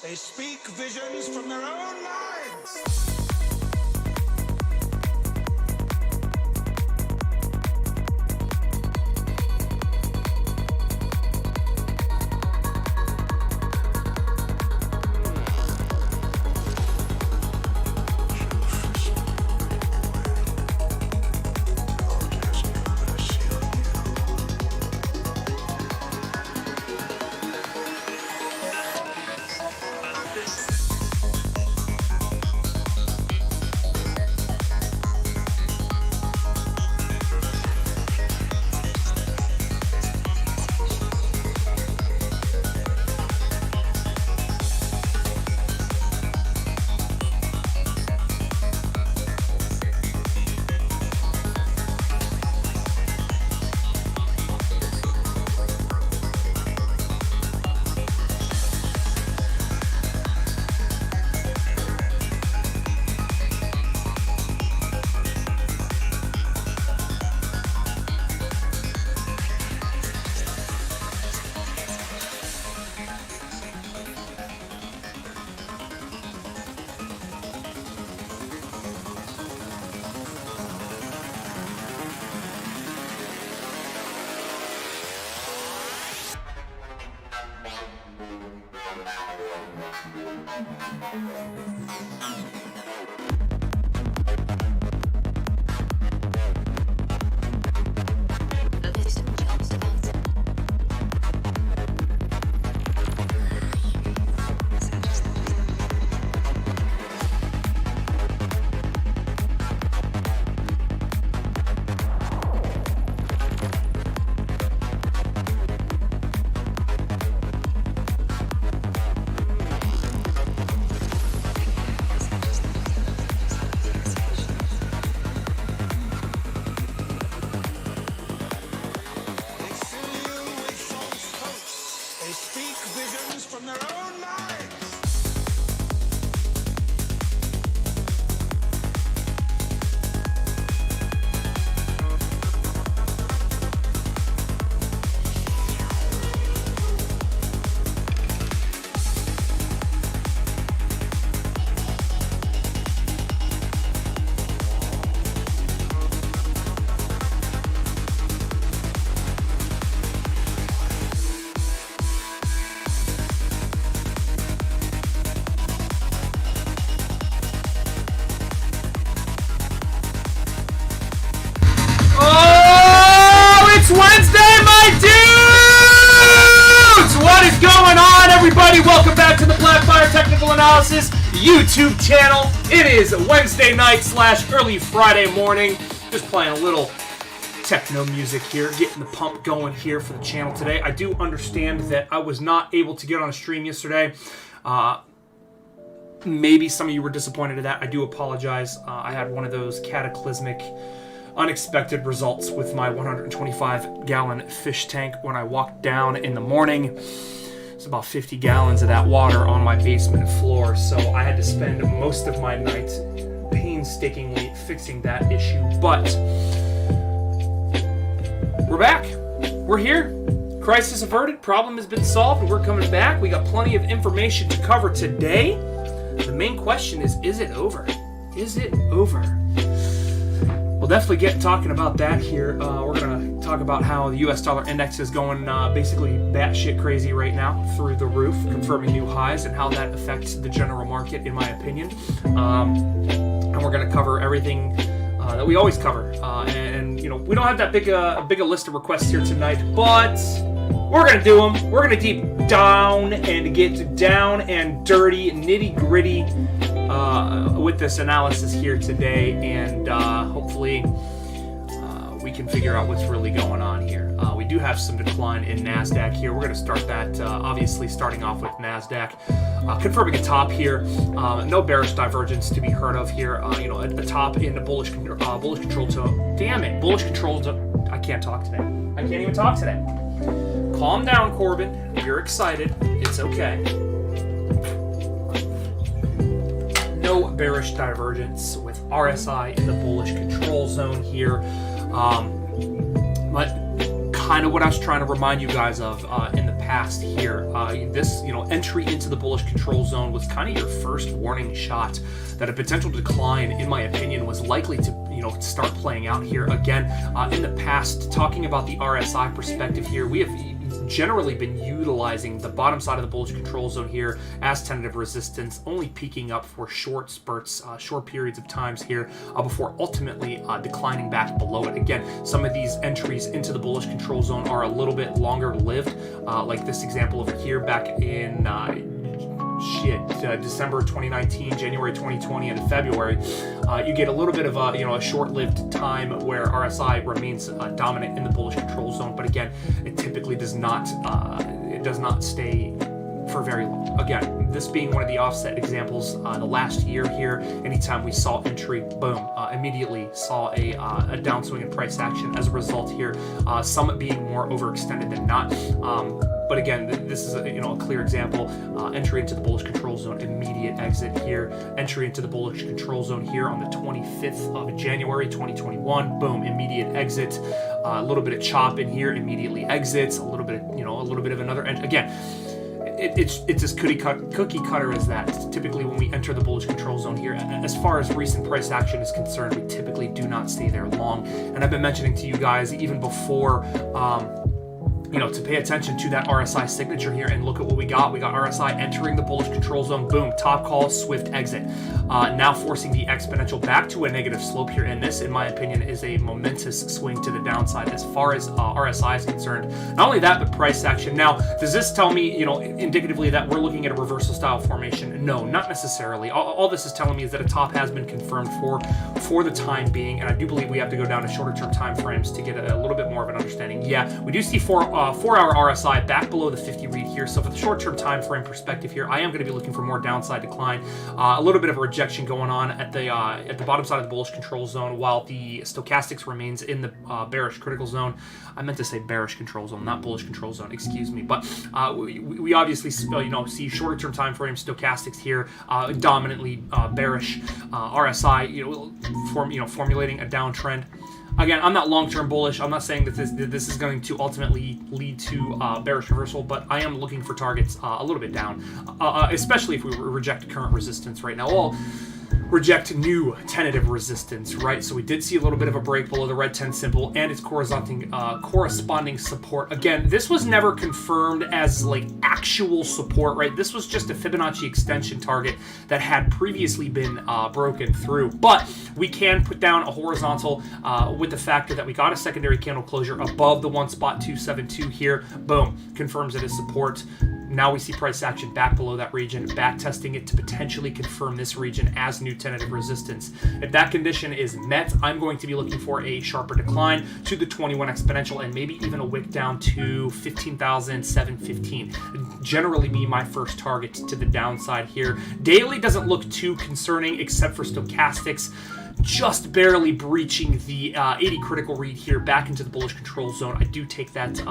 They speak visions from their own minds. YouTube channel. It is Wednesday night / early Friday morning. Just playing a little techno music here, getting the pump going here for the channel today. I do understand that I was not able to get on a stream yesterday. Maybe some of you were disappointed at that. I do apologize. I had one of those cataclysmic, unexpected results with my 125-gallon fish tank when I walked down in the morning. It's about 50 gallons of that water on my basement floor, so I had to spend most of my night painstakingly fixing that issue. But we're back. We're here. Crisis averted. Problem has been solved, and we're coming back. We got plenty of information to cover today. The main question is it over? Is it over? We'll definitely get talking about that here. We're going to talk about how the U.S. dollar index is going basically batshit crazy right now, through the roof, confirming new highs, and how that affects the general market, in my opinion. And we're going to cover everything that we always cover. And you know, we don't have that big a list of requests here tonight, but we're going to do them. We're going to deep down and get down and dirty, nitty-gritty with this analysis here today, and hopefully we can figure out what's really going on here. We do have some decline in NASDAQ here. We're going to start that, obviously starting off with NASDAQ. Confirming a top here. No bearish divergence to be heard of here. You know, a top in the bullish control zone. Damn it, bullish control zone. I can't talk today. I can't even talk today. Calm down, Corbin. You're excited. It's okay. No bearish divergence with RSI in the bullish control zone here. But kind of what I was trying to remind you guys of in the past here. This, entry into the bullish control zone was kind of your first warning shot that a potential decline, in my opinion, was likely to start playing out here again. In the past, talking about the RSI perspective here, we have generally been utilizing the bottom side of the bullish control zone here as tentative resistance, only peaking up for short spurts, short periods of times here before ultimately declining back below it. Again, some of these entries into the bullish control zone are a little bit longer lived, like this example over here back in December 2019, January 2020, and February. You get a little bit of a short-lived time where RSI remains dominant in the bullish control zone, but again, it typically does not stay for very long. Again, this being one of the offset examples, the last year here, anytime we saw entry, boom, immediately saw a downswing in price action as a result here, some being more overextended than not. But again, this is a clear example. Entry into the bullish control zone, immediate exit here. Entry into the bullish control zone here on the 25th of January 2021. Boom, immediate exit. A little bit of chop in here, immediately exits. A little bit of another. Again, it's as cookie cutter as that. Typically, when we enter the bullish control zone here, as far as recent price action is concerned, we typically do not stay there long. And I've been mentioning to you guys even before. To pay attention to that RSI signature here and look at what we got. We got RSI entering the bullish control zone. Boom, top call, swift exit. Now forcing the exponential back to a negative slope here. And this, in my opinion, is a momentous swing to the downside as far as RSI is concerned. Not only that, but price action. Now, does this tell me, indicatively that we're looking at a reversal style formation? No, not necessarily. All this is telling me is that a top has been confirmed for the time being. And I do believe we have to go down to shorter term time frames to get a little bit more of an understanding. Yeah, we do see 4-hour RSI back below the 50 read here. So for the short-term time frame perspective here, I am going to be looking for more downside decline. A little bit of a rejection going on at the bottom side of the bullish control zone, while the stochastics remains in the bearish critical zone. I meant to say bearish control zone, not bullish control zone. Excuse me. But we obviously see shorter-term time frame stochastics here, dominantly bearish. RSI, formulating a downtrend. Again, I'm not long-term bullish. I'm not saying that this is going to ultimately lead to bearish reversal, but I am looking for targets a little bit down, especially if we reject current resistance right now. Well, reject new tentative resistance, right? So we did see a little bit of a break below the red 10 symbol and its corresponding support. Again, this was never confirmed as like actual support, right? This was just a Fibonacci extension target that had previously been broken through. But we can put down a horizontal with the factor that we got a secondary candle closure above the 1.272 here. Boom, confirms it as support. Now we see price action back below that region, back testing it to potentially confirm this region as new tentative resistance. If that condition is met, I'm going to be looking for a sharper decline to the 21 exponential and maybe even a wick down to 15,715. Generally be my first target to the downside here. Daily doesn't look too concerning except for stochastics just barely breaching the 80 critical read here back into the bullish control zone. I do take that,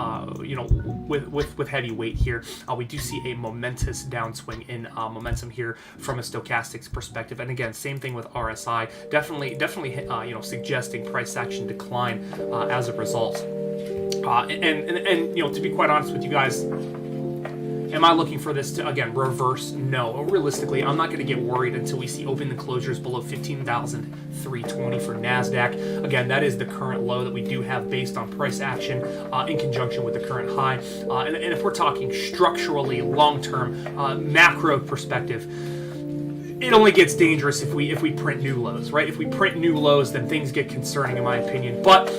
with heavy weight here. We do see a momentous downswing in momentum here from a stochastics perspective. And again, same thing with RSI. Definitely, suggesting price action decline as a result. And to be quite honest with you guys, am I looking for this to, again, reverse? No. Realistically, I'm not going to get worried until we see open and closures below 15,320 for NASDAQ. Again, that is the current low that we do have based on price action in conjunction with the current high. And if we're talking structurally, long-term, macro perspective, it only gets dangerous if we print new lows, right? If we print new lows, then things get concerning, in my opinion. But,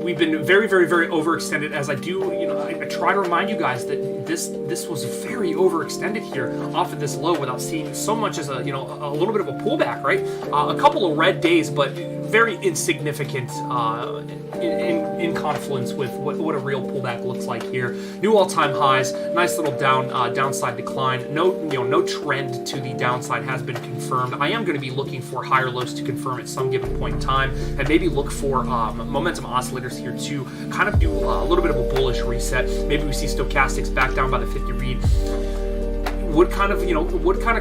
we've been very, very, very overextended, as I do, I try to remind you guys that this was very overextended here off of this low without seeing so much as a little bit of a pullback, right? A couple of red days, but very insignificant in confluence with what a real pullback looks like here. New all-time highs, nice little downside decline. No trend to the downside has been confirmed. I am going to be looking for higher lows to confirm at some given point in time, and maybe look for momentum oscillators here to kind of do a little bit of a bullish reset. Maybe we see stochastics back down by the 50 read. Would kind of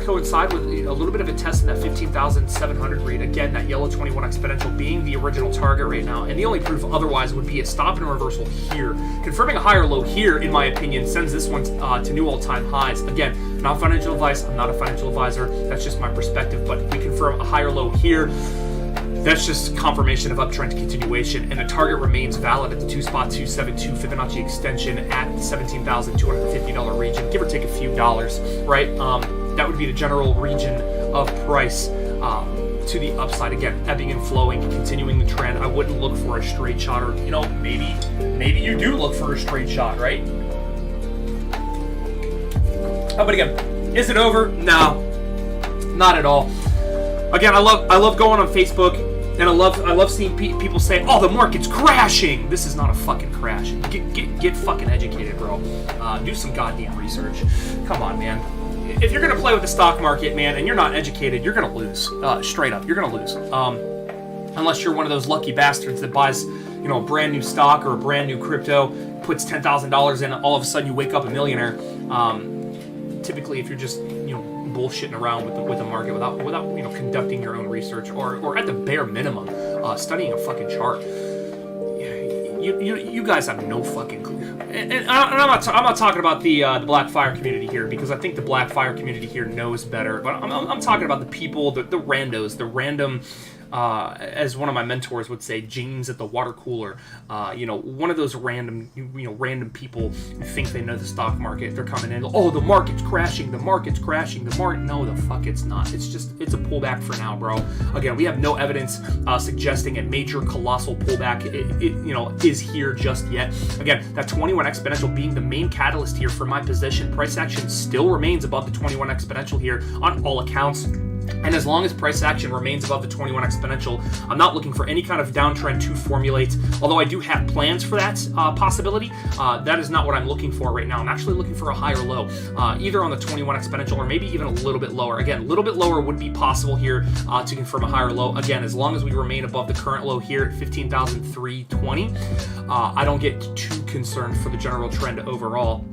coincide with a little bit of a test in that 15,700 read. Again, that yellow 21 exponential being the original target right now, and the only proof otherwise would be a stop and a reversal here. Confirming a higher low here, in my opinion, sends this one to new all-time highs. Again, not financial advice. I'm not a financial advisor. That's just my perspective. But if we confirm a higher low here, that's just confirmation of uptrend continuation, and the target remains valid at the 2.272 Fibonacci extension at $17,250 region, give or take a few dollars, right? That would be the general region of price to the upside. Again, ebbing and flowing, continuing the trend. I wouldn't look for a straight shot, or maybe you do look for a straight shot, right? But again, is it over? No, not at all. Again, I love going on Facebook. And I love seeing people say, "Oh, the market's crashing." This is not a fucking crash. Get fucking educated, bro. Do some goddamn research. Come on, man. If you're gonna play with the stock market, man, and you're not educated, you're gonna lose. Straight up, you're gonna lose. Unless you're one of those lucky bastards that buys, a brand new stock or a brand new crypto, puts $10,000 in, all of a sudden you wake up a millionaire. Typically, if you're just bullshitting around with the market without conducting your own research, or at the bare minimum studying a fucking chart, you guys have no fucking clue. And I'm not talking about the Black Fire community here, because I think the Black Fire community here knows better. But I'm talking about the people, the randos, the random. As one of my mentors would say, James at the water cooler. One of those random people who think they know the stock market. They're coming in, oh, the market's crashing, the market's crashing, no, the fuck it's not. It's a pullback for now, bro. Again, we have no evidence suggesting a major colossal pullback is here just yet. Again, that 21 exponential being the main catalyst here for my position. Price action still remains above the 21 exponential here on all accounts. And as long as price action remains above the 21 exponential, I'm not looking for any kind of downtrend to formulate, although I do have plans for that possibility. That is not what I'm looking for right now. I'm actually looking for a higher low, either on the 21 exponential or maybe even a little bit lower. Again, a little bit lower would be possible here to confirm a higher low. Again, as long as we remain above the current low here at 15,320, I don't get too concerned for the general trend overall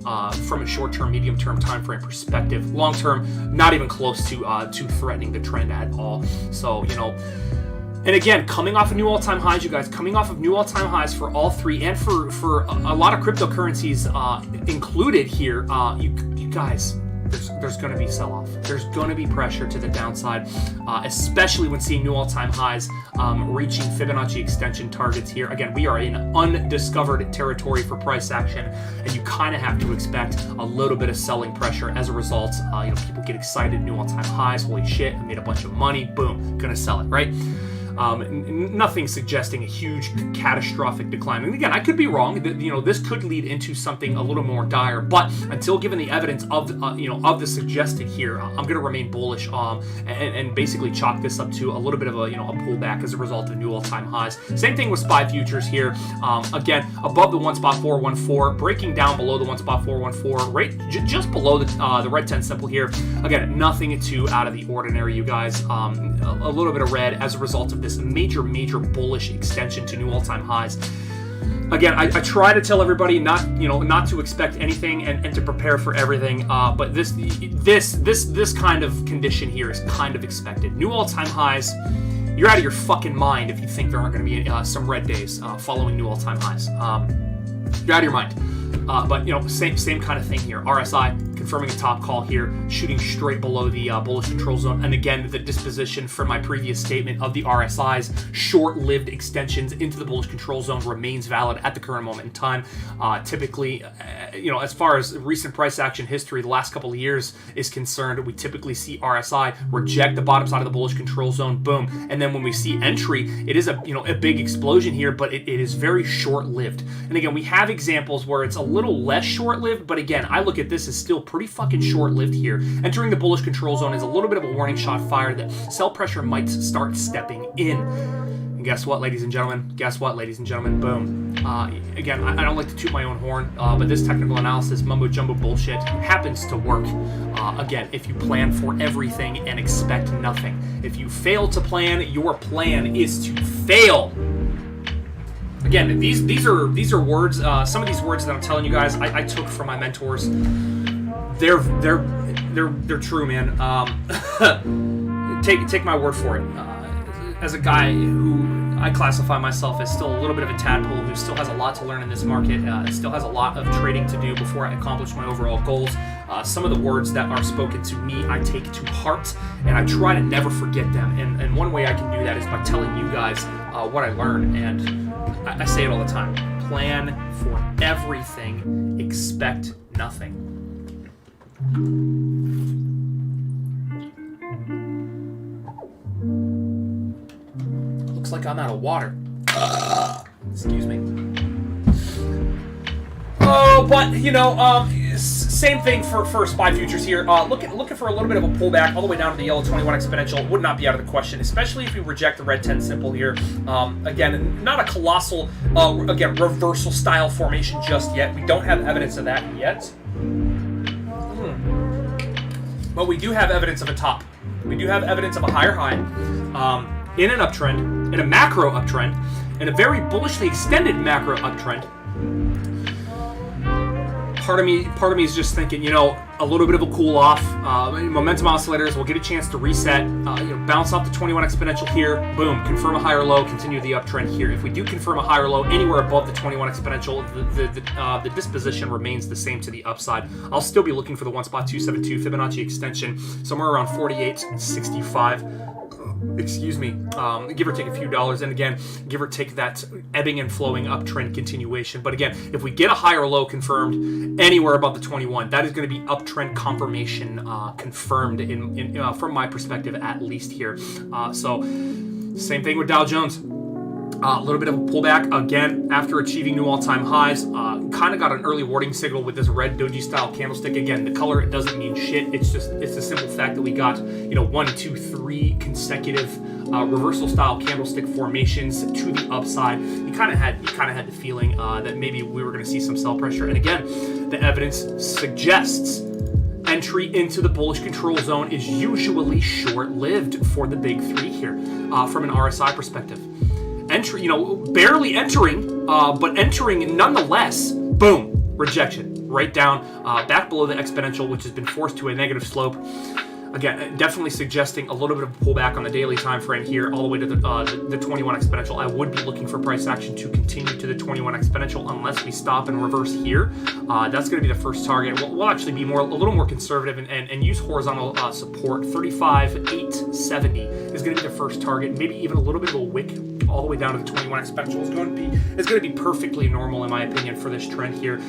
from a short-term, medium-term time frame perspective. Long-term, not even close to threatening the trend at all. So, and again, coming off of new all-time highs, you guys, coming off of new all-time highs for all three, and for a lot of cryptocurrencies included here, you guys, there's going to be sell-off. There's going to be pressure to the downside, especially when seeing new all-time highs reaching Fibonacci extension targets here. Again, we are in undiscovered territory for price action, and you kind of have to expect a little bit of selling pressure as a result. People get excited, new all-time highs, holy shit, I made a bunch of money, boom, gonna sell it, right? Nothing suggesting a huge catastrophic decline. And again, I could be wrong. This could lead into something a little more dire. But until given the evidence of the suggested here, I'm going to remain bullish and basically chalk this up to a little bit of a pullback as a result of new all-time highs. Same thing with SPY futures here. Again, above the 1.414, breaking down below the 1.414, right just below the red 10 simple here. Again, nothing too out of the ordinary, you guys. A little bit of red as a result of this major bullish extension to new all-time highs. Again, I try to tell everybody not to expect anything and to prepare for everything. But this kind of condition here is kind of expected. New all-time highs. You're out of your fucking mind if you think there aren't going to be some red days following new all-time highs. You're out of your mind. But same kind of thing here. RSI confirming a top call here, shooting straight below the bullish control zone. And again, the disposition from my previous statement of the RSI's short-lived extensions into the bullish control zone remains valid at the current moment in time. Typically, as far as recent price action history, the last couple of years is concerned, we typically see RSI reject the bottom side of the bullish control zone, boom. And then when we see entry, it is a big explosion here, but it is very short-lived. And again, we have examples where it's a little less short-lived, but again, I look at this as still pretty fucking short-lived here. Entering the bullish control zone is a little bit of a warning shot fired that sell pressure might start stepping in. And guess what, ladies and gentlemen? Boom. Again, I don't like to toot my own horn, but this technical analysis, mumbo-jumbo bullshit, happens to work. Again, if you plan for everything and expect nothing. If you fail to plan, your plan is to fail. Again, these are words. Some of these words that I'm telling you guys, I took from my mentors. They're true, man. Take my word for it. As a guy who I classify myself as still a little bit of a tadpole who still has a lot to learn in this market, still has a lot of trading to do before I accomplish my overall goals. Some of the words that are spoken to me, I take to heart, and I try to never forget them. And one way I can do that is by telling you guys what I learn. And I say it all the time. Plan for everything, expect nothing. Looks like I'm out of water. Excuse me. Oh, but same thing for SPY futures here. Looking for a little bit of a pullback all the way down to the yellow 21 exponential would not be out of the question, especially if you reject the red 10 simple here. Again, not a colossal, reversal style formation just yet. We don't have evidence of that yet. But we do have evidence of a top. We do have evidence of a higher high in an uptrend, in a macro uptrend, in a very bullishly extended macro uptrend. Part of me is just thinking, a little bit of a cool off. Momentum oscillators will get a chance to reset, bounce off the 21 exponential here, boom, confirm a higher low, continue the uptrend here. If we do confirm a higher low anywhere above the 21 exponential, the disposition remains the same to the upside. I'll still be looking for the 1.272 Fibonacci extension somewhere around 48.65. Excuse me, give or take a few dollars, and again, give or take that ebbing and flowing uptrend continuation. But again, if we get a higher low confirmed anywhere above the 21, that is going to be uptrend confirmation confirmed in from my perspective, at least here. So same thing with Dow Jones. A little bit of a pullback again after achieving new all-time highs. Kind of got an early warning signal with this red doji style candlestick. Again, the color, it doesn't mean shit. It's the simple fact that we got 1, 2, 3 consecutive reversal style candlestick formations to the upside. You kind of had the feeling that maybe we were going to see some sell pressure. And again, the evidence suggests entry into the bullish control zone is usually short-lived for the big three here from an RSI perspective. Entry, barely entering, but entering nonetheless. Boom, rejection, right down, back below the exponential, which has been forced to a negative slope. Again, definitely suggesting a little bit of a pullback on the daily time frame here, all the way to the 21 exponential. I would be looking for price action to continue to the 21 exponential unless we stop and reverse here. That's going to be the first target. We'll actually be a little more conservative and use horizontal support. 35,870 is going to be the first target. Maybe even a little bit of a wick all the way down to the 21 exponential is going to be perfectly normal in my opinion for this trend here.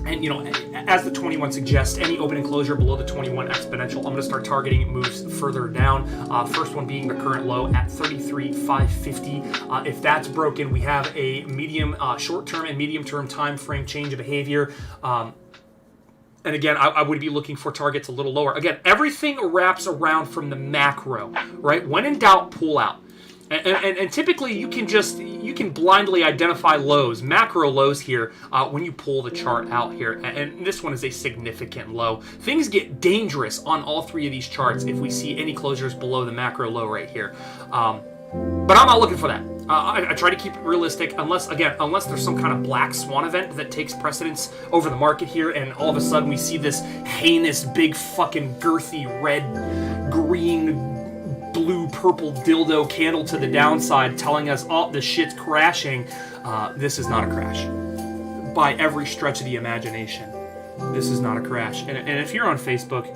And, you know, as the 21 suggests, any open and closure below the 21 exponential, I'm going to start targeting moves further down. First one being the current low at 33,550. If that's broken, we have a medium, short-term and medium-term time frame change of behavior. And again, I would be looking for targets a little lower. Again, everything wraps around from the macro, right? When in doubt, pull out. And typically you can blindly identify lows, macro lows here, when you pull the chart out here. And this one is a significant low. Things get dangerous on all three of these charts if we see any closures below the macro low right here. But I'm not looking for that. I try to keep it realistic, unless there's some kind of black swan event that takes precedence over the market here, and all of a sudden we see this heinous, big, fucking girthy, red, green, blue, purple dildo candle to the downside telling us, oh, the shit's crashing. This is not a crash. By every stretch of the imagination, this is not a crash. And if you're on Facebook,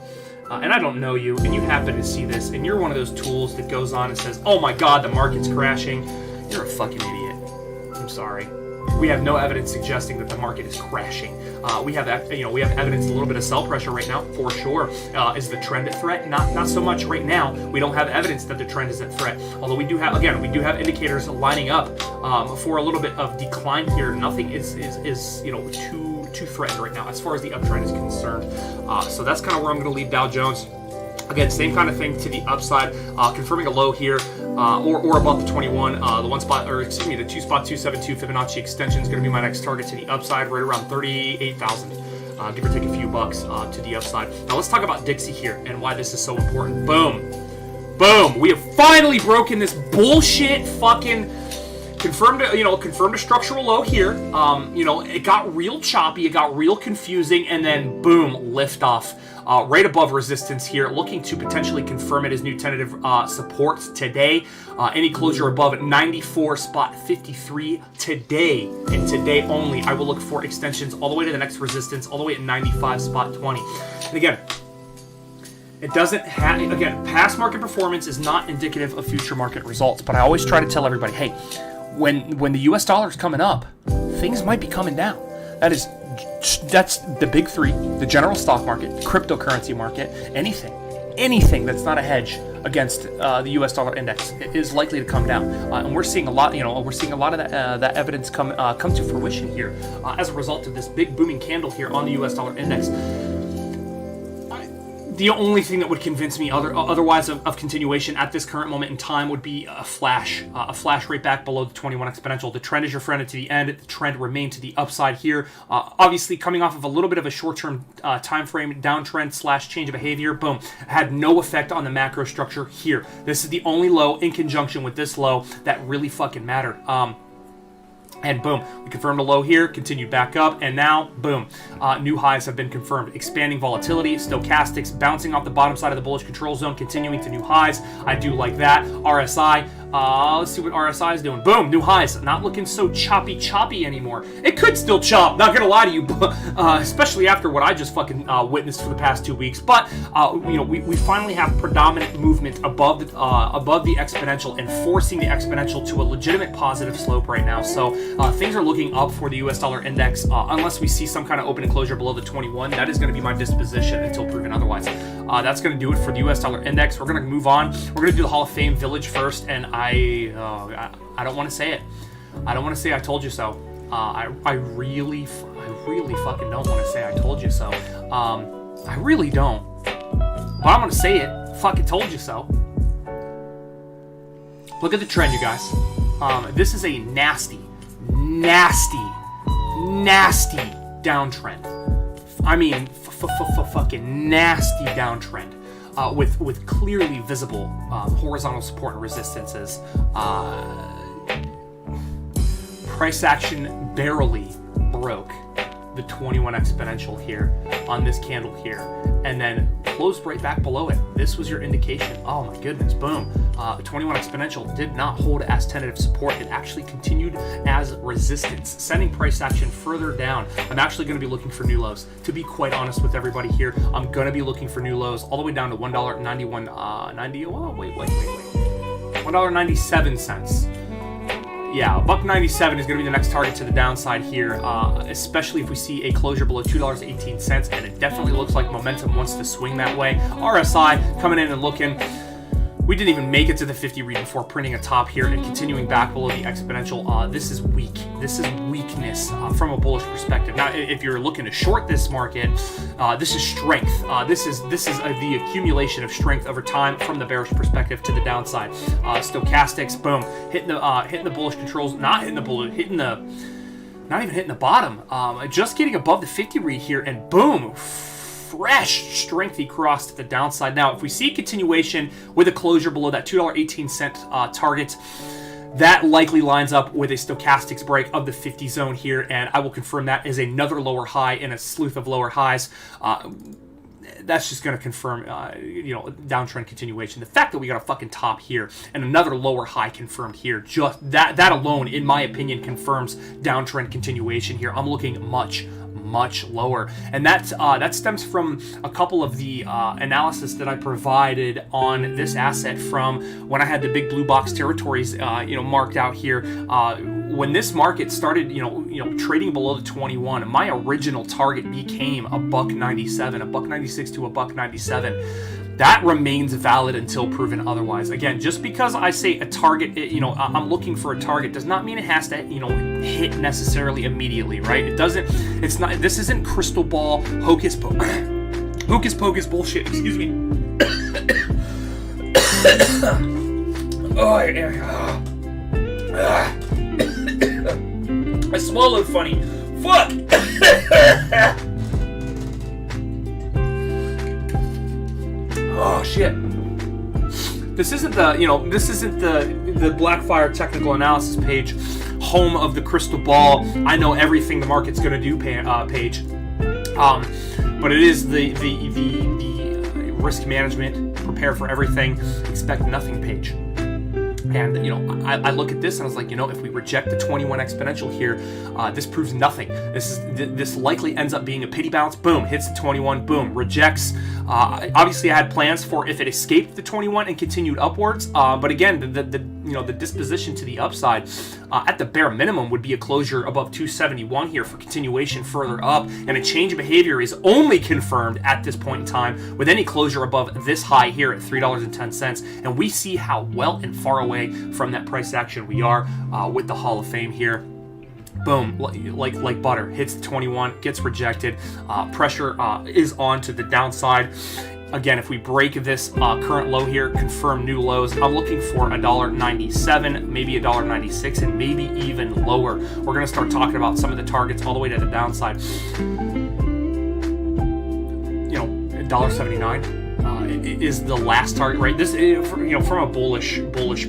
and I don't know you, and you happen to see this, and you're one of those tools that goes on and says, oh my god, the market's crashing, you're a fucking idiot. I'm sorry. We have no evidence suggesting that the market is crashing. We have evidence, a little bit of sell pressure right now, for sure. Is the trend a threat? Not so much right now. We don't have evidence that the trend is a threat. Although we do have indicators lining up for a little bit of decline here. Nothing is too threatened right now as far as the uptrend is concerned. So that's kind of where I'm going to leave Dow Jones. Again, same kind of thing to the upside, confirming a low here, or above the 21. The 2 spot 272 Fibonacci extension is going to be my next target to the upside, right around 38,000, give or take a few bucks to the upside. Now let's talk about Dixie here and why this is so important. Boom, boom. We have finally broken this bullshit fucking. Confirmed a structural low here. It got real choppy, it got real confusing, and then boom, lift off. Right above resistance here, looking to potentially confirm it as new tentative support today. Any closure above 94.53 today, and today only, I will look for extensions all the way to the next resistance, all the way at 95.20. And again, it doesn't have, past market performance is not indicative of future market results, but I always try to tell everybody, hey, when the US dollar is coming up, things might be coming down. That's the big three: the general stock market, the cryptocurrency market, anything that's not a hedge against the US dollar index is likely to come down. And we're seeing a lot, of that evidence come to fruition here as a result of this big booming candle here on the US dollar index. The only thing that would convince me otherwise of continuation at this current moment in time would be a flash right back below the 21 exponential. The trend is your friend to the end. The trend remained to the upside here. Obviously, coming off of a little bit of a short-term time frame downtrend / change of behavior. Boom, had no effect on the macro structure here. This is the only low in conjunction with this low that really fucking mattered. And boom, we confirmed a low here, continued back up, and now, boom, new highs have been confirmed. Expanding volatility, stochastics bouncing off the bottom side of the bullish control zone, continuing to new highs. I do like that. RSI, let's see what RSI is doing. Boom, new highs. Not looking so choppy anymore. It could still chop, not gonna lie to you, especially after what I just fucking witnessed for the past 2 weeks. But we finally have predominant movement above the exponential and forcing the exponential to a legitimate positive slope right now. So things are looking up for the US dollar index, unless we see some kind of open and closure below the 21. That is going to be my disposition until proven otherwise. That's going to do it for the US dollar index. We're going to move on. We're going to do the Hall of Fame Village first, and I don't want to say it. I don't want to say I told you so. I really fucking don't want to say I told you so. I really don't. But I'm going to say it. Fucking told you so. Look at the trend, you guys. This is a nasty downtrend. I mean, fucking nasty downtrend, with clearly visible horizontal support and resistances. Price action barely broke the 21 exponential here on this candle here, and then closed right back below it. This was your indication. Oh my goodness, boom. The 21 exponential did not hold as tentative support. It actually continued as resistance, sending price action further down. I'm actually going to be looking for new lows. To be quite honest with everybody here, I'm going to be looking for new lows all the way down to $1.97. yeah, $1.97 is going to be the next target to the downside here, especially if we see a closure below $2.18, and it definitely looks like momentum wants to swing that way. RSI coming in and looking. We didn't even make it to the 50 read before printing a top here and continuing back below the exponential. This is weak. This is weakness from a bullish perspective. Now, if you're looking to short this market, this is strength. This is the accumulation of strength over time from the bearish perspective to the downside. Stochastics, boom, hitting the bullish controls, not even hitting the bottom. Just getting above the 50 read here, and boom. Fresh strength across to the downside. Now, if we see continuation with a closure below that $2.18 target, that likely lines up with a stochastics break of the 50 zone here, and I will confirm that is another lower high in a slew of lower highs. That's just going to confirm, downtrend continuation. The fact that we got a fucking top here and another lower high confirmed here, just that alone, in my opinion, confirms downtrend continuation here. I'm looking much lower, and that stems from a couple of the analysis that I provided on this asset from when I had the big blue box territories marked out here. When this market started trading below the 21, my original target became $1.97, $1.96 to $1.97. That remains valid until proven otherwise. Again, just because I say a target, I'm looking for a target, does not mean it has to, hit necessarily immediately, right? It doesn't. It's not. This isn't crystal ball hocus pocus bullshit. Excuse me. I swallowed funny. Fuck. Oh shit. This isn't the Blackfire technical analysis page, home of the crystal ball. I know everything the market's going to do page. But it is the risk management, prepare for everything, expect nothing page. And I look at this and I was like, if we reject the 21 exponential here, this proves nothing. This likely ends up being a pity bounce. Boom, hits the 21. Boom, rejects. Obviously, I had plans for if it escaped the 21 and continued upwards. But again, the disposition to the upside, at the bare minimum, would be a closure above 271 here for continuation further up, and a change of behavior is only confirmed at this point in time with any closure above this high here at $3.10. And we see how well and far away from that price action we are with the Hall of Fame here. Boom, like butter, hits the 21, gets rejected. Pressure is on to the downside. Again, if we break this current low here, confirm new lows, I'm looking for $1.97, maybe $1.96, and maybe even lower. We're going to start talking about some of the targets all the way to the downside. $1.79. Is the last target, right? This, from a bullish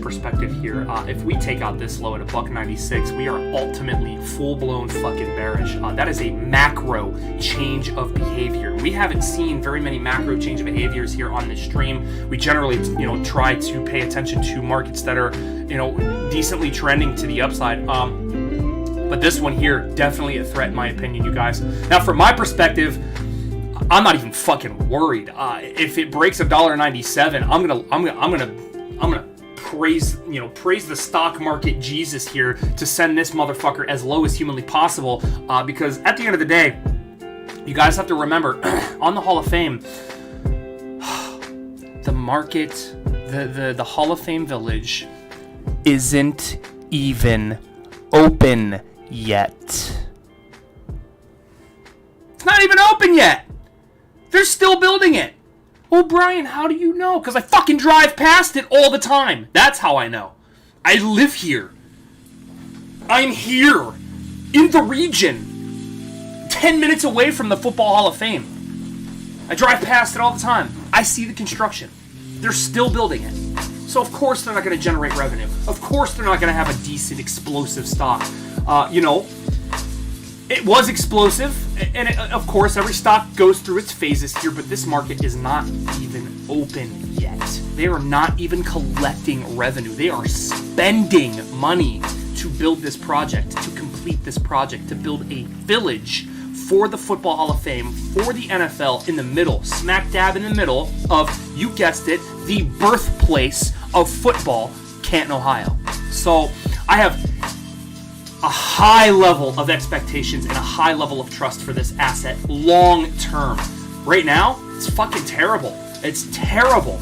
perspective here, if we take out this low at $1.96, we are ultimately full-blown fucking bearish. That is a macro change of behavior. We haven't seen very many macro change of behaviors here on this stream. We generally, try to pay attention to markets that are, decently trending to the upside. But this one here, definitely a threat in my opinion, you guys. Now, from my perspective, I'm not even fucking worried. If it breaks $1.97, I'm gonna praise the stock market Jesus here to send this motherfucker as low as humanly possible. Because at the end of the day, you guys have to remember, on the Hall of Fame, the market, the Hall of Fame village isn't even open yet. It's not even open yet. They're still building it. Oh, Brian, how do you know? Because I fucking drive past it all the time. That's how I know. I live here. I'm here. In the region. 10 minutes away from the Football Hall of Fame. I drive past it all the time. I see the construction. They're still building it. So of course they're not going to generate revenue. Of course they're not going to have a decent explosive stock. It was explosive, and of course, every stock goes through its phases here, but this market is not even open yet. They are not even collecting revenue. They are spending money to build this project, to complete this project, to build a village for the Football Hall of Fame, for the NFL, in the middle, smack dab in the middle of, you guessed it, the birthplace of football, Canton, Ohio. So I have a high level of expectations and a high level of trust for this asset long term. Right now, it's fucking terrible. It's terrible.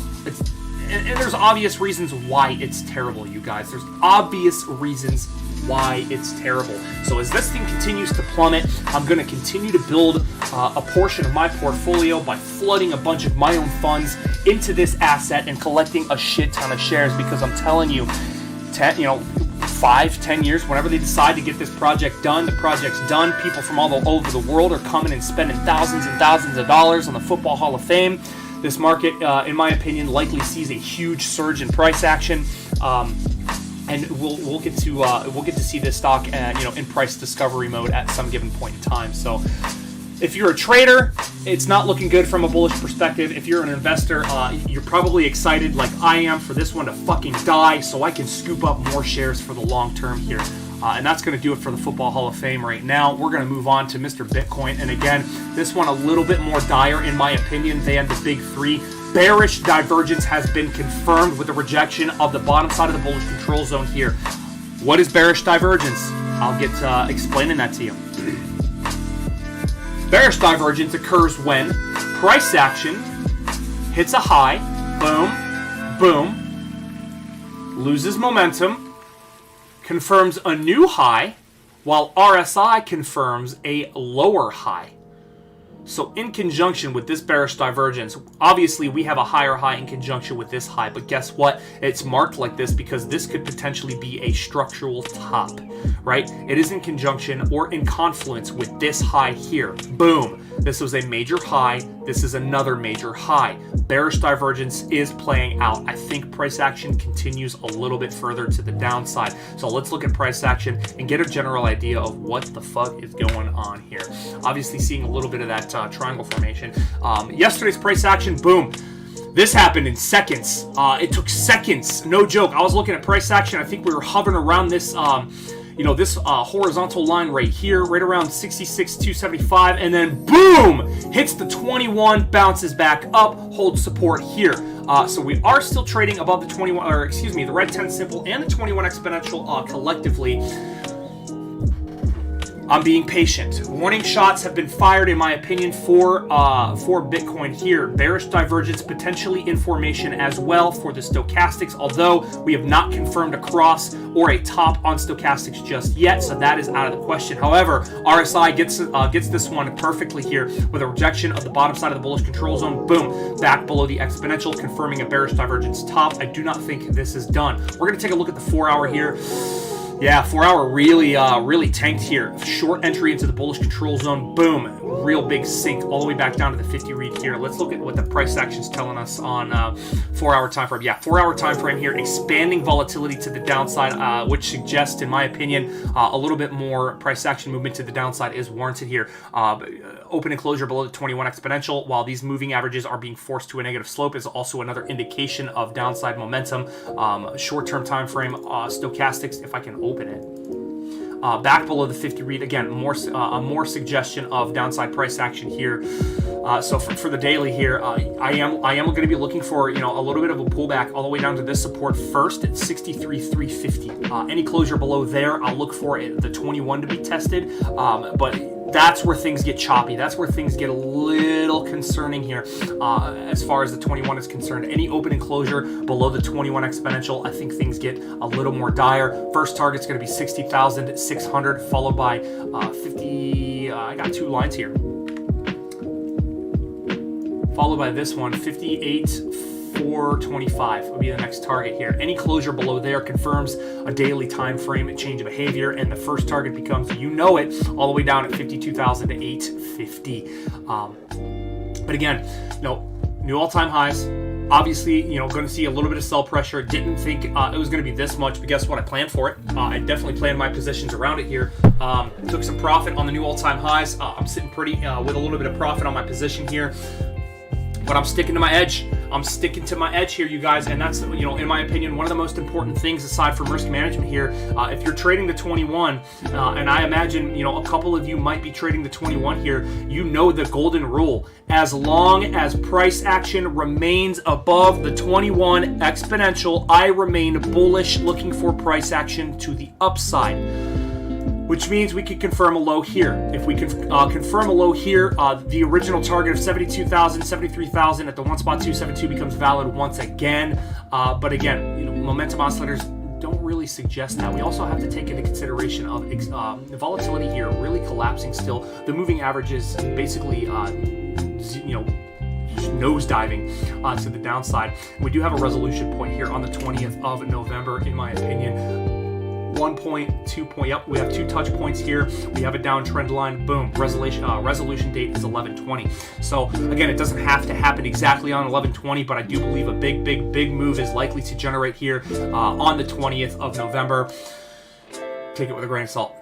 And there's obvious reasons why it's terrible, you guys. There's obvious reasons why it's terrible. So as this thing continues to plummet, I'm going to continue to build a portion of my portfolio by flooding a bunch of my own funds into this asset and collecting a shit ton of shares, because I'm telling you, 5-10 years, whenever they decide to get this project done, the project's done. People from all over the world are coming and spending thousands and thousands of dollars on the Football Hall of Fame. This market, in my opinion, likely sees a huge surge in price action, and we'll get to see this stock, in price discovery mode at some given point in time. So, if you're a trader, it's not looking good from a bullish perspective. If you're an investor, you're probably excited, like I am, for this one to fucking die, so I can scoop up more shares for the long term here. And that's going to do it for the Football Hall of Fame right now. We're going to move on to Mr. Bitcoin. And again, this one a little bit more dire, in my opinion, than the big three. Bearish divergence has been confirmed with the rejection of the bottom side of the bullish control zone here. What is bearish divergence? I'll get explaining that to you. Bearish divergence occurs when price action hits a high, boom, boom, loses momentum, confirms a new high, while RSI confirms a lower high. So in conjunction with this bearish divergence, obviously we have a higher high in conjunction with this high, but guess what? It's marked like this because this could potentially be a structural top, right? It is in conjunction or in confluence with this high here. Boom. This was a major high. This is another major high. Bearish divergence is playing out. I think price action continues a little bit further to the downside. So let's look at price action and get a general idea of what the fuck is going on here. Obviously seeing a little bit of that triangle formation. Yesterday's price action, boom. This happened in seconds. It took seconds, no joke. I was looking at price action. I think we were hovering around this, this horizontal line right here, right around 66,275, and then boom, hits the 21, bounces back up, holds support here. So we are still trading above the 21, the red 10 simple and the 21 exponential collectively. I'm being patient. Warning shots have been fired, in my opinion, for Bitcoin here. Bearish divergence potentially in formation as well for the stochastics, although we have not confirmed a cross or a top on stochastics just yet, so that is out of the question. However, RSI gets this one perfectly here with a rejection of the bottom side of the bullish control zone. Boom, back below the exponential, confirming a bearish divergence top. I do not think this is done. We're going to take a look at the 4 hour here. Yeah, 4 hour really tanked here. Short entry into the bullish control zone. Boom. Real big sink all the way back down to the 50 read here. Let's look at what the price action's telling us on 4 hour time frame. Yeah, 4 hour time frame here. Expanding volatility to the downside, which suggests, in my opinion, a little bit more price action movement to the downside is warranted here. Open and closure below the 21 exponential, while these moving averages are being forced to a negative slope, is also another indication of downside momentum. Short-term time frame stochastics, if I can open it. Back below the 50 read, again, more suggestion of downside price action here. So for the daily here, I am going to be looking for a little bit of a pullback all the way down to this support first at 63,350. Any closure below there, I'll look for the 21 to be tested, but that's where things get choppy. That's where things get a little concerning here as far as the 21 is concerned. Any open and closure below the 21 exponential, I think things get a little more dire. First target's going to be 60,600, followed by 50. I got two lines here. Followed by this one, 58,425 would be the next target here. Any closure below there confirms a daily time frame change of behavior, and the first target becomes, all the way down at 52,850. But again, new all-time highs. Obviously, going to see a little bit of sell pressure. Didn't think it was going to be this much, but guess what? I planned for it. I definitely planned my positions around it here. Took some profit on the new all-time highs. I'm sitting pretty with a little bit of profit on my position here. But I'm sticking to my edge. I'm sticking to my edge here, you guys, and that's, in my opinion, one of the most important things aside from risk management here. If you're trading the 21, and I imagine, a couple of you might be trading the 21 here, the golden rule. As long as price action remains above the 21 exponential, I remain bullish, looking for price action to the upside. which means we could confirm a low here. If we can confirm a low here, the original target of 72,000, 73,000 at the 1 spot 272 becomes valid once again. But again, you know, momentum oscillators don't really suggest that. We also have to take into consideration of volatility here really collapsing still. The moving average is basically, you know, nose diving to the downside. We do have a resolution point here on the 20th of November, in my opinion. 1 point, 2 point, yep, we have 2 touch points here. We have a downtrend line, boom, resolution date is 11/20. So again, it doesn't have to happen exactly on 11/20, but I do believe a big move is likely to generate here on the 20th of November. Take it with a grain of salt.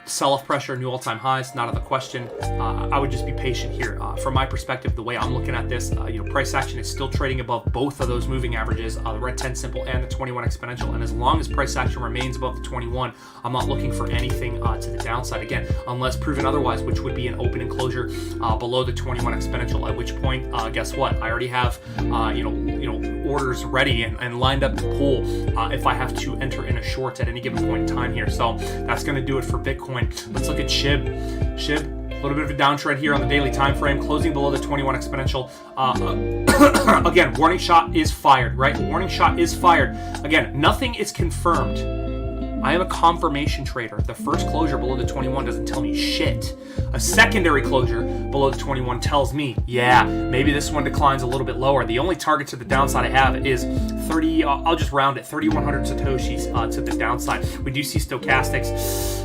Sell-off pressure, new all-time highs, not out of the question. I would just be patient here. From my perspective, the way I'm looking at this, you know, price action is still trading above both of those moving averages, the red 10 simple and the 21 exponential. And as long as price action remains above the 21, I'm not looking for anything to the downside again, unless proven otherwise, which would be an open and closure below the 21 exponential. At which point, guess what? I already have you know orders ready and lined up to pull if I have to enter in a short at any given point in time here. So that's going to do it for Bitcoin. Let's look at SHIB. SHIB, a little bit of a downtrend here on the daily time frame, closing below the 21 exponential. Again, warning shot is fired, right? Warning shot is fired. Again, nothing is confirmed. I am a confirmation trader. The first closure below the 21 doesn't tell me shit. A secondary closure below the 21 tells me, yeah, maybe this one declines a little bit lower. The only target to the downside I have is 30, I'll just round it, 3,100 Satoshis to the downside. We do see stochastics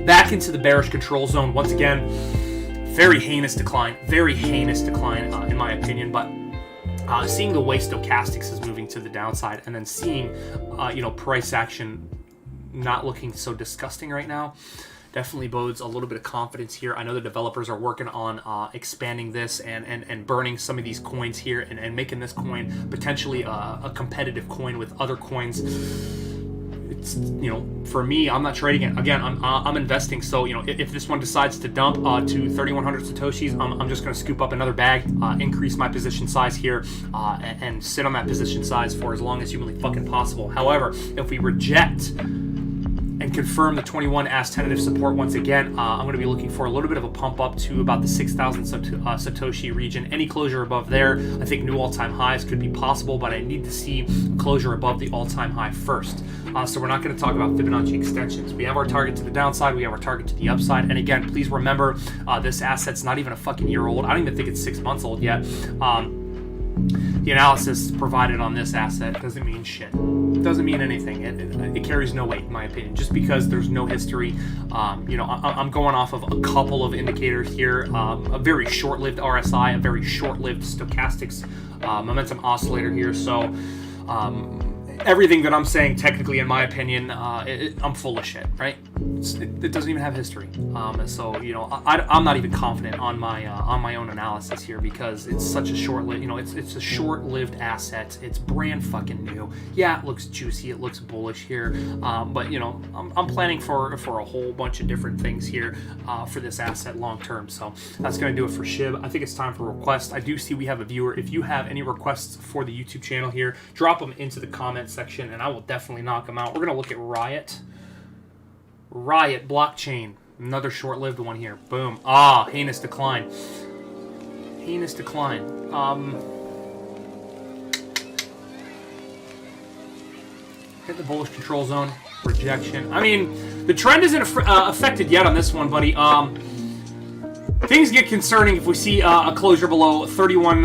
back into the bearish control zone once again. Very heinous decline in my opinion, but seeing the way stochastics is moving to the downside and then seeing you know, price action not looking so disgusting right now definitely bodes a little bit of confidence here. I know the developers are working on expanding this and burning some of these coins here and making this coin potentially a competitive coin with other coins. It's, you know, for me, I'm not trading it. Again, I'm investing. So, you know, if this one decides to dump to 3,100 Satoshis, I'm just going to scoop up another bag, increase my position size here, and sit on that position size for as long as humanly fucking possible. However, if we reject and confirm the 21 as tentative support once again, I'm going to be looking for a little bit of a pump up to about the 6,000 Satoshi region. Any closure above there, I think new all-time highs could be possible, but I need to see closure above the all-time high first. So we're not going to talk about Fibonacci extensions. We have our target to the downside, we have our target to the upside, and again, please remember, this asset's not even a fucking year old. I don't even think it's 6 months old yet. The analysis provided on this asset doesn't mean shit. It doesn't mean anything. It carries no weight, in my opinion, just because there's no history. You know, I'm going off of a couple of indicators here. A very short-lived RSI, a very short-lived stochastics momentum oscillator here. So everything that I'm saying, technically, in my opinion, I'm full of shit, right? It doesn't even have history. So, you know, I'm not even confident on my own analysis here because it's such a short-lived, you know, it's a short-lived asset. It's brand fucking new. Yeah, it looks juicy. It looks bullish here. But, you know, I'm planning for a whole bunch of different things here for this asset long-term. So that's going to do it for SHIB. I think it's time for requests. I do see we have a viewer. If you have any requests for the YouTube channel here, drop them into the comments section and I will definitely knock them out. We're going to look at Riot blockchain, another short-lived one here. Boom. Heinous decline. Heinous decline. Hit the bullish control zone. Rejection. I mean, the trend isn't affected yet on this one, buddy. Things get concerning if we see a closure below 31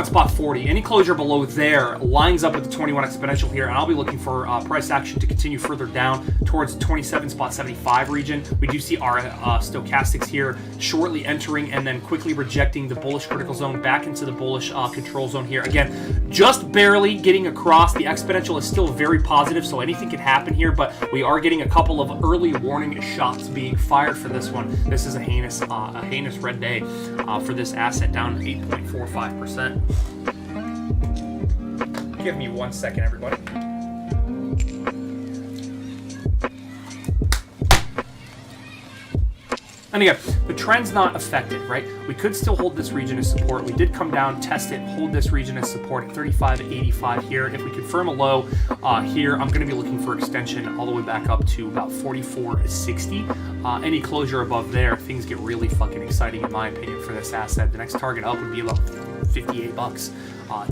spot 40. Any closure below there lines up with the 21 exponential here, and I'll be looking for price action to continue further down towards 27 spot 75 region. We do see our stochastics here shortly entering and then quickly rejecting the bullish critical zone back into the bullish control zone here. Again, just barely getting across. The exponential is still very positive, so anything can happen here, but we are getting a couple of early warning shots being fired for this one. This is a heinous red day for this asset, down 8.45%. Give me 1 second, everybody. And again, the trend's not affected, right? We could still hold this region as support. We did come down, test it, hold this region as support at 35.85 here. If we confirm a low here, I'm going to be looking for extension all the way back up to about 44.60. Any closure above there, things get really fucking exciting in my opinion for this asset. The next target up would be about 58 bucks.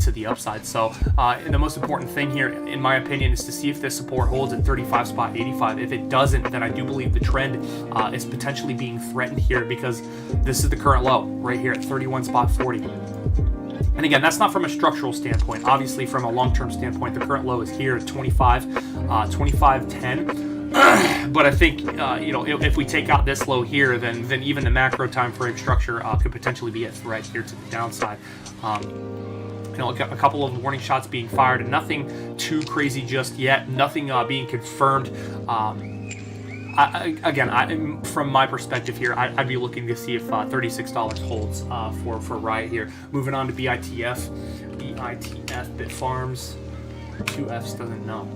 To the upside. So and the most important thing here, in my opinion, is to see if this support holds at 35.85. If it doesn't, then I do believe the trend is potentially being threatened here, because this is the current low right here at 31.40. And again, that's not from a structural standpoint. Obviously, from a long-term standpoint, the current low is here at 25.10. But I think if we take out this low here, then even the macro time frame structure could potentially be a threat here to the downside. A couple of warning shots being fired, and nothing too crazy just yet. Nothing being confirmed. From my perspective here, I'd be looking to see if $36 holds for Riot here. Moving on to BITF, Bitfarms, 2Fs doesn't know.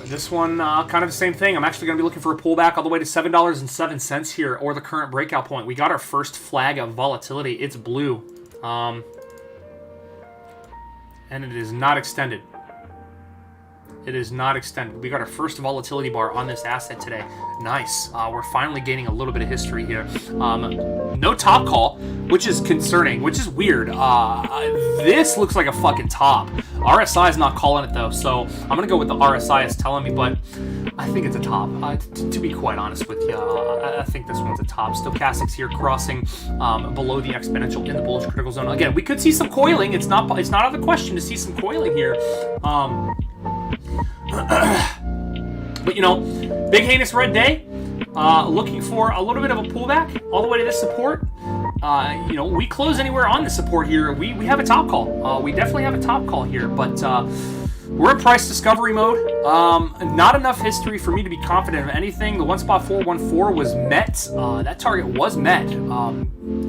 This one, kind of the same thing. I'm actually going to be looking for a pullback all the way to $7.07 here, or the current breakout point. We got our first flag of volatility. It's blue. And it is not extended. It is not extended. We got our first volatility bar on this asset today. Nice. We're finally gaining a little bit of history here. No top call, which is concerning, which is weird. This looks like a fucking top. RSI is not calling it though, so I'm going to go with the RSI is telling me, but I think it's a top. To be quite honest with you, I think this one's a top. Stochastics here crossing below the exponential in the bullish critical zone. Again, we could see some coiling. It's not out of the question to see some coiling here. But big heinous red day, looking for a little bit of a pullback all the way to this support. We close anywhere on the support here. We have a top call. We definitely have a top call here, but we're in price discovery mode. Not enough history for me to be confident of anything. The 1.414 was met. That target was met.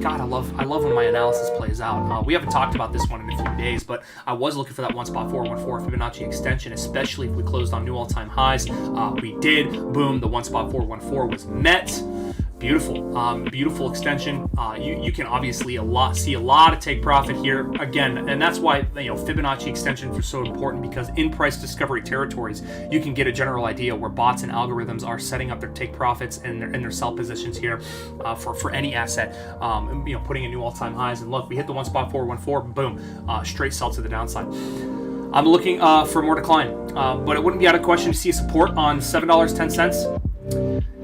God, I love when my analysis plays out. We haven't talked about this one in a few days, but I was looking for that 1.414 Fibonacci extension, especially if we closed on new all-time highs. We did. Boom, the 1.414 was met. Beautiful, beautiful extension. You can obviously see a lot of take profit here again, and that's why Fibonacci extensions are so important, because in price discovery territories, you can get a general idea where bots and algorithms are setting up their take profits and their sell positions here for any asset. Putting in new all-time highs, and look, we hit the 1.414, boom, straight sell to the downside. I'm looking for more decline, but it wouldn't be out of question to see support on $7.10.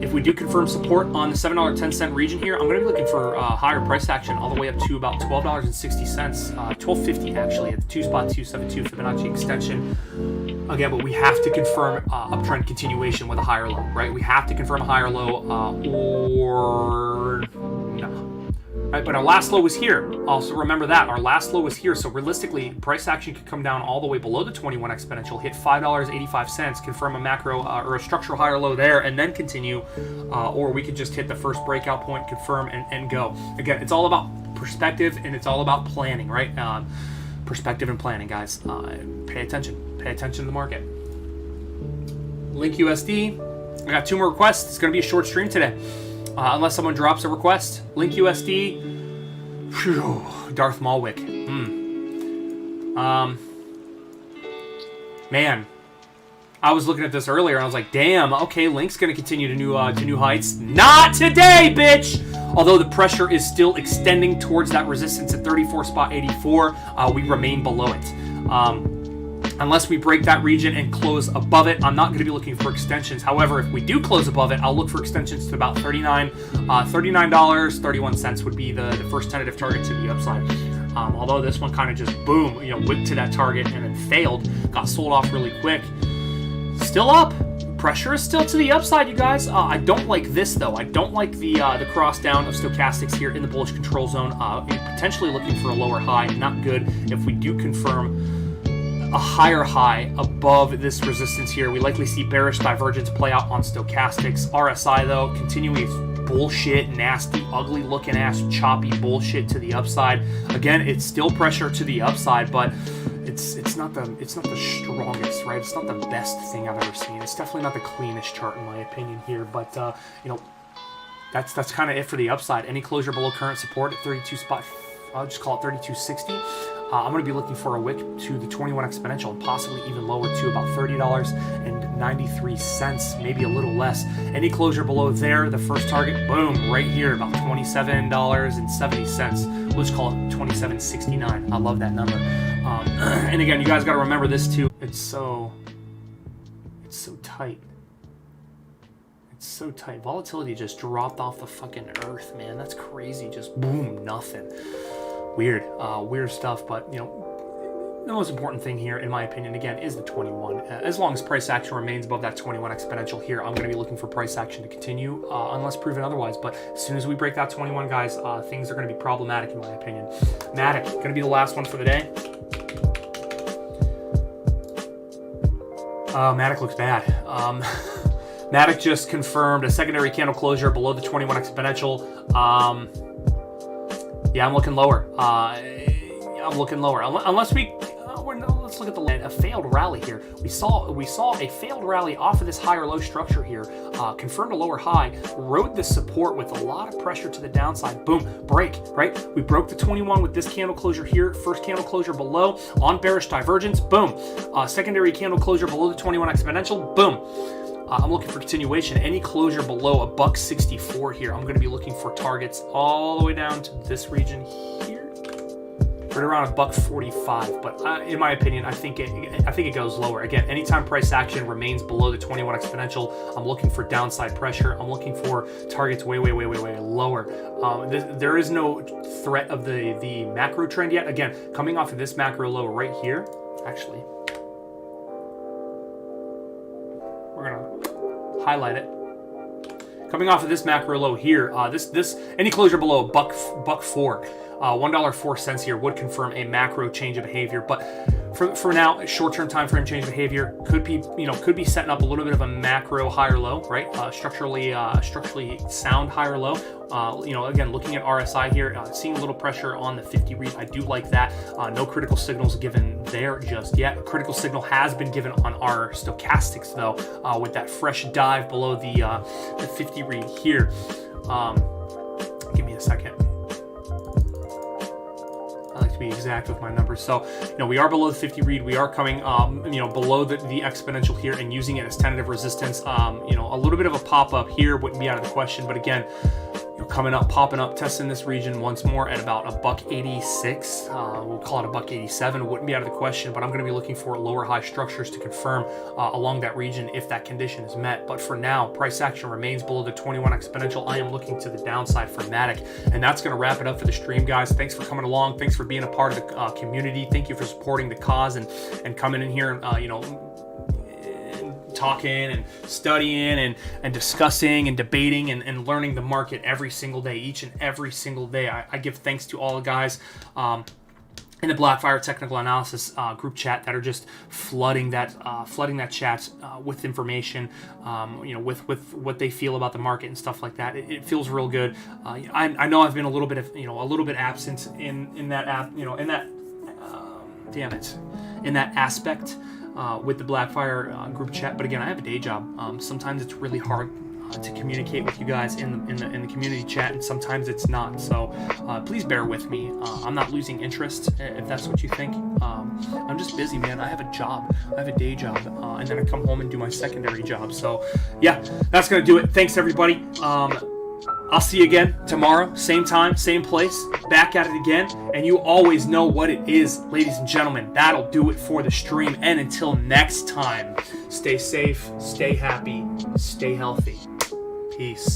If we do confirm support on the $7.10 region here, I'm going to be looking for higher price action all the way up to about $12.60, $12.50 actually at the 2.272 Fibonacci extension. Again, but we have to confirm uptrend continuation with a higher low, right? We have to confirm a higher low or no. Right, but our last low was here. Also remember that our last low was here. So realistically, price action could come down all the way below the 21 exponential, hit $5.85, confirm a macro or a structural higher low there, and then continue. Or we could just hit the first breakout point, confirm, and go. Again, it's all about perspective and it's all about planning, right? Perspective and planning, guys. Pay attention. Pay attention to the market. Link USD. I got 2 more requests. It's going to be a short stream today. Unless someone drops a request. Link USD. Phew, Darth Malwick. Man, I was looking at this earlier and I was like, damn, okay, Link's going to continue to new heights. Not today, bitch! Although the pressure is still extending towards that resistance at 34.84, we remain below it. Unless we break that region and close above it, I'm not going to be looking for extensions. However, if we do close above it, I'll look for extensions to about $39.31 would be the first tentative target to the upside. Although this one kind of just boom, whipped to that target and then failed, got sold off really quick. Still up. Pressure is still to the upside, you guys. I don't like this though. I don't like the cross down of stochastics here in the bullish control zone. Potentially looking for a lower high. Not good. If we do confirm a higher high above this resistance here, we likely see bearish divergence play out on stochastics. RSI though, continuing bullshit, nasty, ugly looking ass, choppy bullshit to the upside. Again, it's still pressure to the upside, but it's not the strongest, right? It's not the best thing I've ever seen. It's definitely not the cleanest chart in my opinion here, but you know, that's kind of it for the upside. Any closure below current support at 32 spot, I'll just call it 32.60. I'm going to be looking for a wick to the 21 exponential and possibly even lower to about $30.93, maybe a little less. Any closure below there, the first target, boom, right here, about $27.70. Let's call it $27.69. I love that number. And again, you guys got to remember this too. It's so tight. It's so tight. Volatility just dropped off the fucking earth, man. That's crazy. Just boom, nothing. Weird stuff, but you know, the most important thing here, in my opinion, again, is the 21. As long as price action remains above that 21 exponential here, I'm going to be looking for price action to continue, unless proven otherwise. But as soon as we break that 21, guys, things are going to be problematic, in my opinion. Matic, going to be the last one for the day. Matic looks bad. Matic just confirmed a secondary candle closure below the 21 exponential. Yeah, I'm looking lower. Unless we, let's look at a failed rally here. We saw a failed rally off of this higher low structure here. Confirmed a lower high, rode the support with a lot of pressure to the downside. Boom, break, right? We broke the 21 with this candle closure here. First candle closure below on bearish divergence. Boom. Secondary candle closure below the 21 exponential. Boom. I'm looking for continuation. Any closure below $1.64 here, I'm going to be looking for targets all the way down to this region here, right around $1.45. But in my opinion, I think it goes lower. Again, anytime price action remains below the 21 exponential, I'm looking for downside pressure. I'm looking for targets way lower. There is no threat of the macro trend yet. Again, coming off of this macro low right here, actually. We're gonna highlight it. Coming off of this macro low here, this any closure below $1.04, $1.04 here would confirm a macro change of behavior. But for now, short-term time frame change of behavior could be setting up a little bit of a macro higher low, right? Structurally sound higher low. Again, looking at RSI here, seeing a little pressure on the 50 read. I do like that. No critical signals given there just yet. A critical signal has been given on our stochastics though, with that fresh dive below the 50 read here. Give me a second. I like to be exact with my numbers. So, we are below the 50 read. We are coming, below the exponential here and using it as tentative resistance. A little bit of a pop-up here wouldn't be out of the question. But again, coming up, popping up, testing this region once more at about $1.86. We'll call it $1.87. Wouldn't be out of the question, but I'm going to be looking for lower high structures to confirm along that region if that condition is met. But for now, price action remains below the 21 exponential. I am looking to the downside for Matic, and that's going to wrap it up for the stream, guys. Thanks for coming along. Thanks for being a part of the community. Thank you for supporting the cause and coming in here and talking and studying and discussing and debating and learning the market every single day, each and every single day. I give thanks to all the guys in the Blackfire Technical Analysis group chat that are just flooding that chat with information, with what they feel about the market and stuff like that. It feels real good. I know I've been a little bit absent in that aspect. With the Blackfire group chat, but again, I have a day job. Sometimes it's really hard to communicate with you guys in the community chat, and sometimes it's not. So please bear with me. I'm not losing interest if that's what you think. I'm just busy, man. I have a job. I have a day job, and then I come home and do my secondary job. So yeah, that's gonna do it. Thanks everybody. I'll see you again tomorrow, same time, same place, back at it again. And you always know what it is, ladies and gentlemen. That'll do it for the stream. And until next time, stay safe, stay happy, stay healthy. Peace.